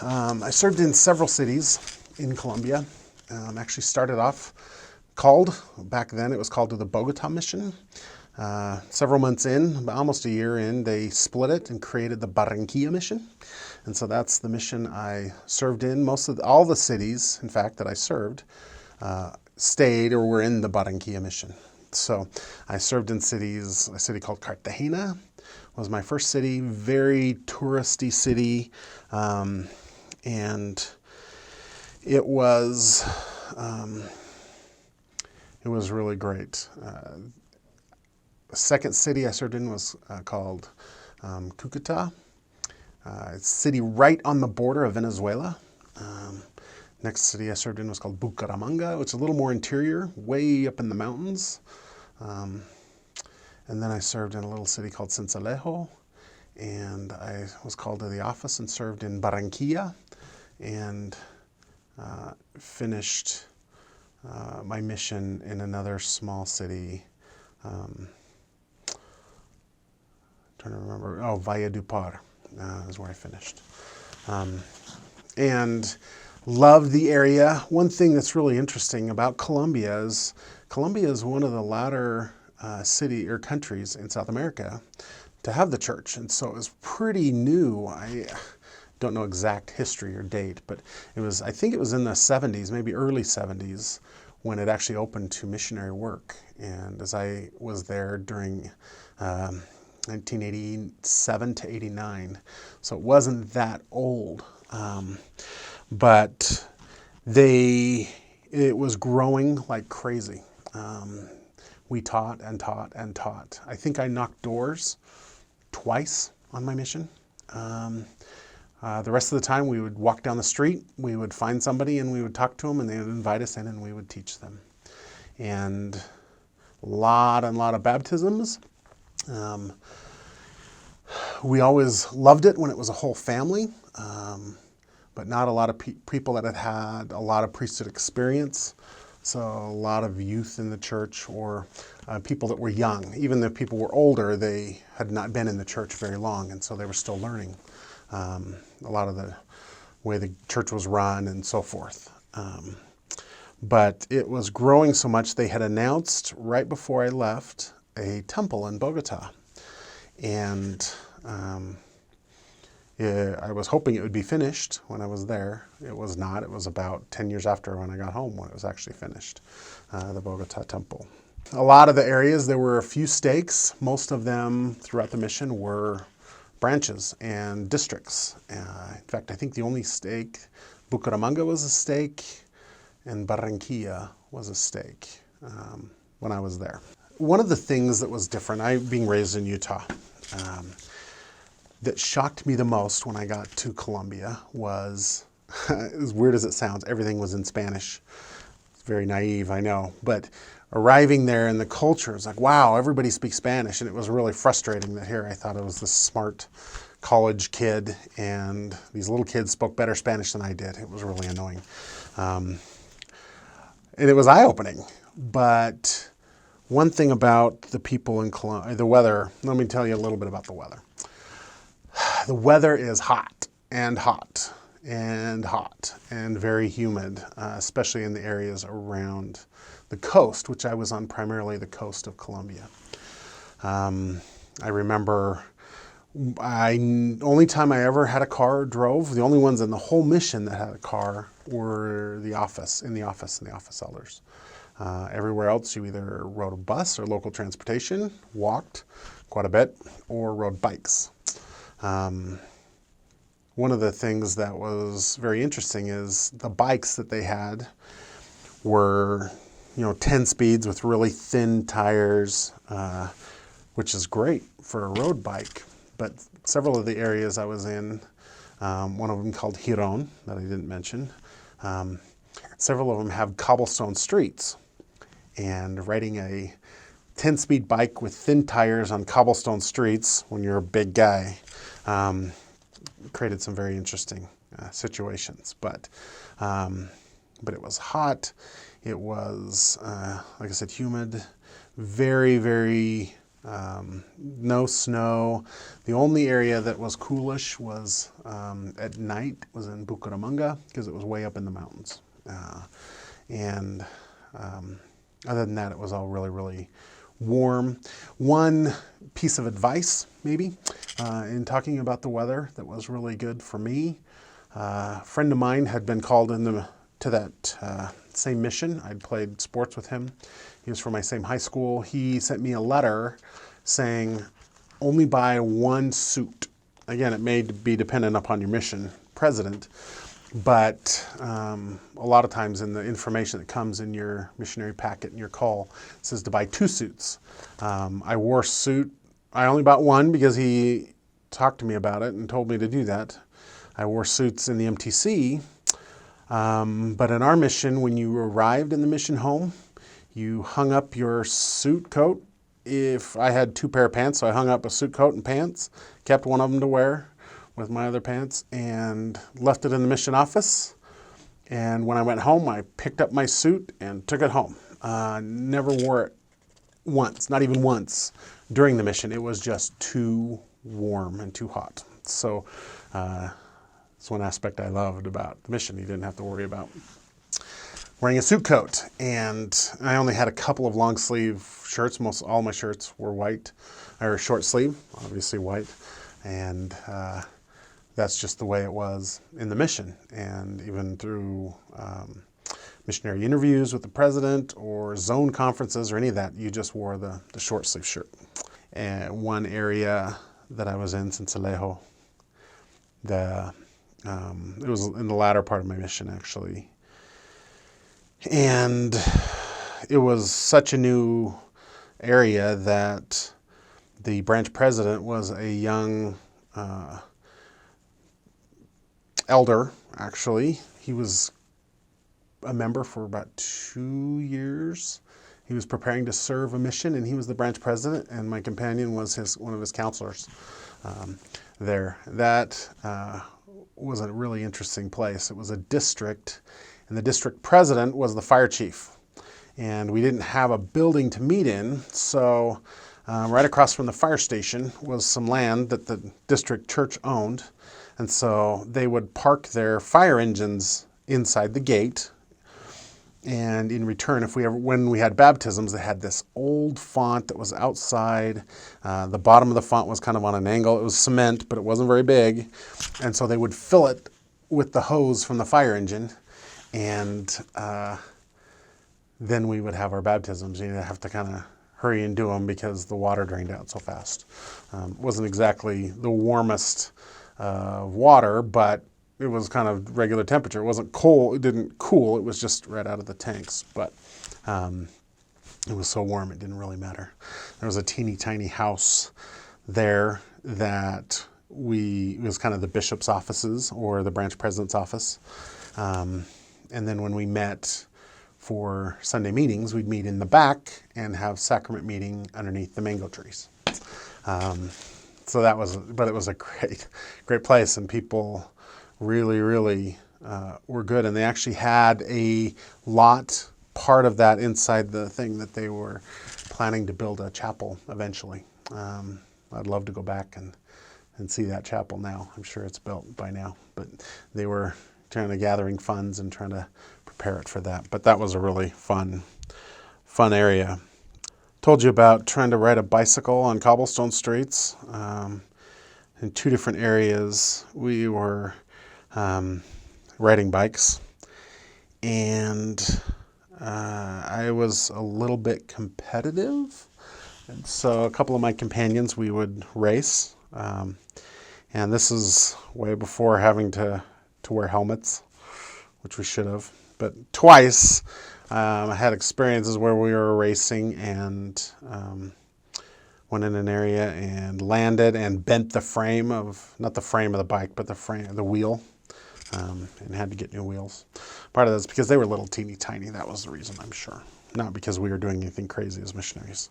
I served in several cities in Colombia. Actually started off back then it was called the Bogota mission. Several months in, about almost a year in, they split it and created the Barranquilla mission. And so that's the mission I served in. All the cities, in fact, that I served, stayed or were in the Barranquilla mission. So I served in a city called Cartagena was my first city, very touristy city. And it was really great. The second city I served in was called Cucuta. It's a city right on the border of Venezuela. Next city I served in was called Bucaramanga, which is a little more interior, way up in the mountains. And then I served in a little city called Sincelejo, and I was called to the office and served in Barranquilla, and finished my mission in another small city. Trying to remember. Oh, Valledupar is where I finished. And loved the area. One thing that's really interesting about Colombia is one of the latter city or countries in South America to have the church, and so it was pretty new. I don't know exact history or date, but I think it was in the 70s, maybe early 70s, when it actually opened to missionary work. And as I was there during 1987 to 89, so it wasn't that old, but it was growing like crazy. We taught and taught and taught. I think I knocked doors twice on my mission. The rest of the time we would walk down the street, we would find somebody and we would talk to them, and they would invite us in and we would teach them. And a lot of baptisms. We always loved it when it was a whole family, but not a lot of people that had a lot of priesthood experience. So a lot of youth in the church, or people that were young. Even if people were older, they had not been in the church very long, and so they were still learning a lot of the way the church was run and so forth. But it was growing so much, they had announced right before I left a temple in Bogota. And I was hoping it would be finished when I was there. It was not. It was about 10 years after when I got home when it was actually finished, the Bogota temple. A lot of the areas, there were a few stakes. Most of them throughout the mission were branches and districts. In fact, I think the only stake, Bucaramanga was a stake, and Barranquilla was a stake when I was there. One of the things that was different, being raised in Utah, that shocked me the most when I got to Colombia was, as weird as it sounds, everything was in Spanish. It's very naive, I know, but arriving there and the culture is like, wow, everybody speaks Spanish, and it was really frustrating that here I thought I was this smart college kid, and these little kids spoke better Spanish than I did. It was really annoying. And it was eye-opening, but one thing about the people in Colombia, the weather, let me tell you a little bit about the weather. The weather is hot and hot and hot and very humid, especially in the areas around the coast, which I was on primarily the coast of Colombia. I remember only time I ever had a car or drove, the only ones in the whole mission that had a car were the office elders. Everywhere else, you either rode a bus or local transportation, walked quite a bit, or rode bikes. One of the things that was very interesting is the bikes that they had were, 10 speeds with really thin tires, which is great for a road bike. But several of the areas I was in, one of them called Giron, that I didn't mention, several of them have cobblestone streets. And riding a 10-speed bike with thin tires on cobblestone streets when you're a big guy created some very interesting situations. But it was hot. It was, like I said, humid, very, very No snow. The only area that was coolish was at night was in Bucaramanga because it was way up in the mountains. And other than that, it was all really, really warm. One piece of advice, maybe, in talking about the weather that was really good for me. A friend of mine had been called to that same mission. I'd played sports with him. He was from my same high school. He sent me a letter saying, only buy one suit. Again, it may be dependent upon your mission president, but a lot of times in the information that comes in your missionary packet and your call, it says to buy 2 suits. I wore a suit. I only bought one because he talked to me about it and told me to do that. I wore suits in the MTC, but in our mission, when you arrived in the mission home, you hung up your suit coat. If I had 2 pair of pants, so I hung up a suit coat and pants, kept one of them to wear with my other pants, and left it in the mission office. And when I went home, I picked up my suit and took it home. Never wore it once, not even once during the mission. It was just too warm and too hot. So that's one aspect I loved about the mission. You didn't have to worry about wearing a suit coat. And I only had a couple of long sleeve shirts. Most all my shirts were white, or short sleeve, obviously white. And that's just the way it was in the mission. And even through missionary interviews with the president or zone conferences or any of that, you just wore the short sleeve shirt. And one area that I was in, Sincelejo, it was in the latter part of my mission, actually. And it was such a new area that the branch president was a young elder, actually. He was a member for about 2 years. He was preparing to serve a mission, and he was the branch president, and my companion was one of his counselors there. That was a really interesting place. It was a district, and the district president was the fire chief. And we didn't have a building to meet in, so right across from the fire station was some land that the district church owned. And so they would park their fire engines inside the gate. And in return, when we had baptisms, they had this old font that was outside. The bottom of the font was kind of on an angle. It was cement, but it wasn't very big. And so they would fill it with the hose from the fire engine. And then we would have our baptisms. You'd have to kind of hurry and do them because the water drained out so fast. It wasn't exactly the warmest water, but it was kind of regular temperature. It wasn't cold. It didn't cool. It was just right out of the tanks. But it was so warm it didn't really matter. There was a teeny tiny house there that it was kind of the bishop's offices or the branch president's office. And then when we met for Sunday meetings, we'd meet in the back and have sacrament meeting underneath the mango trees. But it was a great place, and people really, really were good. And they actually had a part of that inside the thing that they were planning to build a chapel eventually. I'd love to go back and see that chapel now. I'm sure it's built by now, but they were gathering funds and trying to prepare it for that. But that was a really fun area. Told you about trying to ride a bicycle on cobblestone streets. In 2 different areas, we were riding bikes, and I was a little bit competitive. And so a couple of my companions, we would race. And this is way before having to wear helmets, which we should have. But twice I had experiences where we were racing and went in an area and landed and bent not the frame of the bike, but the wheel, and had to get new wheels. Part of that's because they were little teeny tiny. That was the reason, I'm sure. Not because we were doing anything crazy as missionaries.